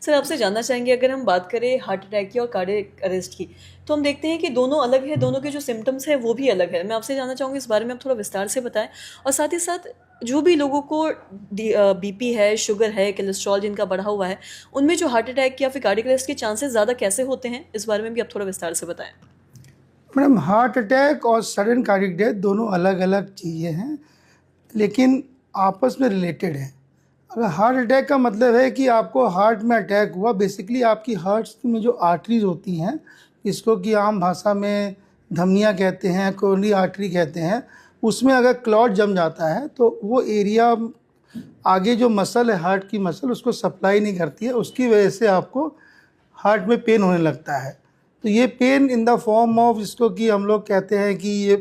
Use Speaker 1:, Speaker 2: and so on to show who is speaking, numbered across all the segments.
Speaker 1: Sir आपसे जानना चाहेंगे, अगर हम बात करें हार्ट अटैक की और कार्डियक अरेस्ट की, तो हम देखते हैं कि दोनों अलग है, दोनों के जो सिम्टम्स हैं वो भी अलग है। मैं आपसे जानना चाहूँगी इस बारे में आप थोड़ा विस्तार से बताएं। और साथ ही साथ जो भी लोगों को बीपी है, शुगर है, कोलेस्ट्रॉल जिनका बढ़ा हुआ है, उनमें जो हार्ट अटैक या फिर कार्डियक अरेस्ट के चांसेस ज़्यादा कैसे होते हैं, इस बारे में भी आप थोड़ा विस्तार से बताएं।
Speaker 2: मैडम, हार्ट अटैक और सडन कार्डियक डेथ दोनों अलग अलग चीज़ें हैं, लेकिन आपस में रिलेटेड हैं। अगर हार्ट अटैक का मतलब है कि आपको हार्ट में अटैक हुआ, बेसिकली आपकी हार्ट में जो आर्टरीज होती हैं, इसको कि आम भाषा में धमनियाँ कहते हैं, कोरोनरी आर्टरी कहते हैं, उसमें अगर क्लॉट जम जाता है तो वो एरिया आगे जो मसल है, हार्ट की मसल, उसको सप्लाई नहीं करती है, उसकी वजह से आपको हार्ट में पेन होने लगता है। तो ये pain in the form of, जिसको कि हम लोग कहते हैं कि ये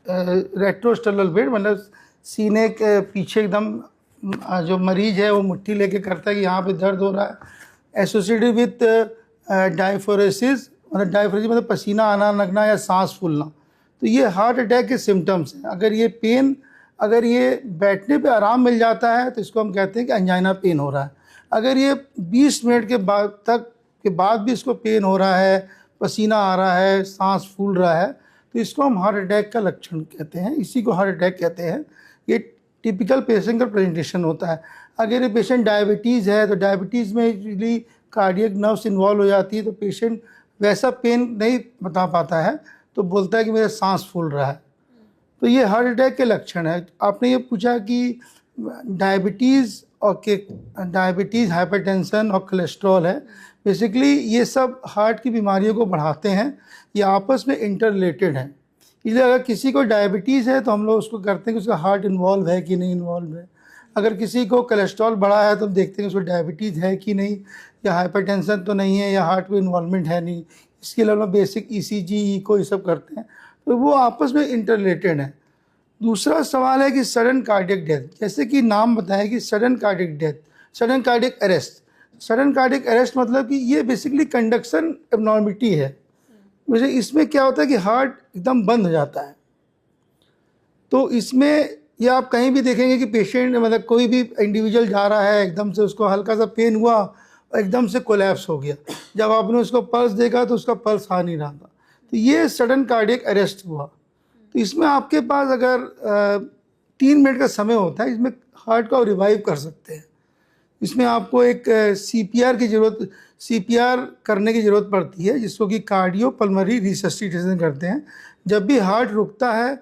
Speaker 2: रेट्रोस्टर्नल पेन, मतलब सीने के पीछे एकदम जो मरीज है वो मुट्ठी लेके करता है कि यहाँ पे दर्द हो रहा है, एसोसिएटेड विथ डायफोरेसिस, मतलब डायफोरेसिस मतलब पसीना आना लगना या सांस फूलना। तो ये हार्ट अटैक के सिम्टम्स हैं। अगर ये पेन, अगर ये बैठने पे आराम मिल जाता है तो इसको हम कहते हैं कि अंजाइना पेन हो रहा है। अगर ये 20 मिनट के बाद भी इसको पेन हो रहा है, पसीना आ रहा है, सांस फूल रहा है, तो इसको हम हार्ट अटैक का लक्षण कहते हैं, इसी को हार्ट अटैक कहते हैं। ये टिपिकल पेशेंट का प्रेजेंटेशन होता है। अगर ये पेशेंट डायबिटीज़ है तो डायबिटीज़ में यूजली कार्डियक नर्व्स इन्वॉल्व हो जाती है, तो पेशेंट वैसा पेन नहीं बता पाता है, तो बोलता है कि मेरा सांस फूल रहा है। तो ये हार्ट अटैक के लक्षण है। आपने ये पूछा कि डायबिटीज़ डायबिटीज़, हाइपरटेंशन और कोलेस्ट्रॉल है, बेसिकली ये सब हार्ट की बीमारियों को बढ़ाते हैं, ये आपस में इंटर रिलेटेड हैं। इसलिए अगर किसी को डायबिटीज़ है तो हम लोग उसको करते हैं कि उसका हार्ट इन्वॉल्व है कि नहीं इन्वॉल्व है। अगर किसी को कोलेस्ट्रॉल बढ़ा है तो हम देखते हैं कि उसको डायबिटीज़ है कि नहीं, या हाइपरटेंशन तो नहीं है, या हार्ट में इन्वॉल्वमेंट है नहीं। इसके अलावा बेसिक ECG, ईको, ये सब करते हैं, तो वो आपस में इंटर रिलेटेड है। दूसरा सवाल है कि सडन कार्डियक डेथ, जैसे कि नाम बताया कि sudden cardiac death, sudden cardiac arrest. Sudden cardiac arrest मतलब कि ये बेसिकली कंडक्शन एबनॉर्मिटी है। वैसे इसमें क्या होता है कि हार्ट एकदम बंद हो जाता है। तो इसमें या आप कहीं भी देखेंगे कि पेशेंट, मतलब कोई भी इंडिविजुअल जा रहा है, एकदम से उसको हल्का सा पेन हुआ और एकदम से कोलैप्स हो गया, जब आपने उसको पल्स देखा तो उसका पल्स आ नहीं रहा था, तो ये सडन कार्डियक अरेस्ट हुआ। तो इसमें आपके पास अगर 3 मिनट का समय होता है, इसमें हार्ट को रिवाइव कर सकते हैं। इसमें आपको एक CPR करने की ज़रूरत पड़ती है, जिसको कि कार्डियो पल्मोनरी रिससिटेशन करते हैं। जब भी हार्ट रुकता है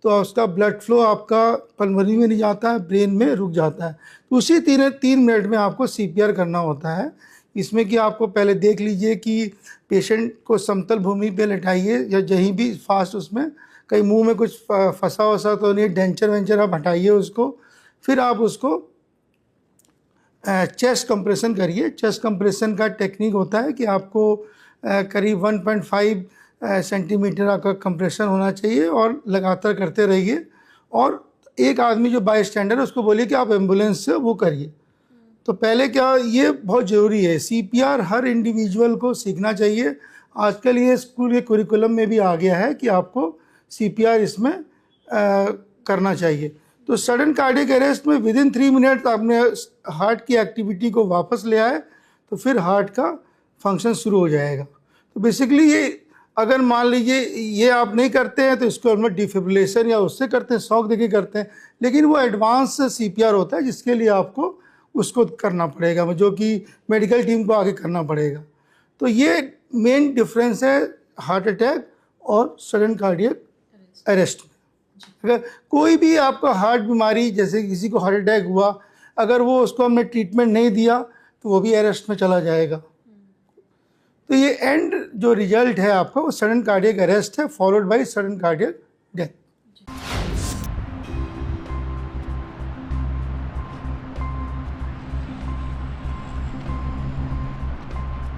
Speaker 2: तो उसका ब्लड फ्लो आपका पल्मोनरी में नहीं जाता है, ब्रेन में रुक जाता है। तो उसी 3 मिनट में आपको CPR करना होता है। इसमें कि आपको पहले देख लीजिए कि पेशेंट को समतल भूमि पे लेटाइए, या कहीं भी फास्ट, उसमें कहीं मुंह में कुछ फंसा वसा तो नहीं, डेंचर वेंचर आप हटाइए उसको। फिर आप उसको चेस्ट कंप्रेशन करिए। चेस्ट कंप्रेशन का टेक्निक होता है कि आपको करीब 1.5 सेंटीमीटर आपका कंप्रेशन होना चाहिए, और लगातार करते रहिए। और एक आदमी जो बाई स्टैंडर है उसको बोलिए कि आप एम्बुलेंस से वो करिए। तो पहले क्या, ये बहुत ज़रूरी है, CPR हर इंडिविजुअल को सीखना चाहिए। आजकल ये स्कूल के कुरिकुलम में भी आ गया है कि आपको CPR इसमें करना चाहिए। तो सडन कार्डियक अरेस्ट में विदिन 3 मिनट आपने हार्ट की एक्टिविटी को वापस ले आए तो फिर हार्ट का फंक्शन शुरू हो जाएगा। तो बेसिकली ये, अगर मान लीजिए ये आप नहीं करते हैं तो इसको हम डिफिब्रिलेशन या उससे करते हैं, शॉक देके करते हैं, लेकिन वो एडवांस CPR होता है, जिसके लिए आपको उसको करना पड़ेगा, जो कि मेडिकल टीम को आगे करना पड़ेगा। तो ये मेन डिफरेंस है हार्ट अटैक और सडन कार्डियक अरेस्ट में। अगर कोई भी आपका हार्ट बीमारी, जैसे किसी को हार्ट अटैक हुआ, अगर वो उसको हमने ट्रीटमेंट नहीं दिया तो वो भी अरेस्ट में चला जाएगा। तो ये एंड जो रिजल्ट है आपका वो सडन कार्डियक अरेस्ट है, followed by sudden cardiac death.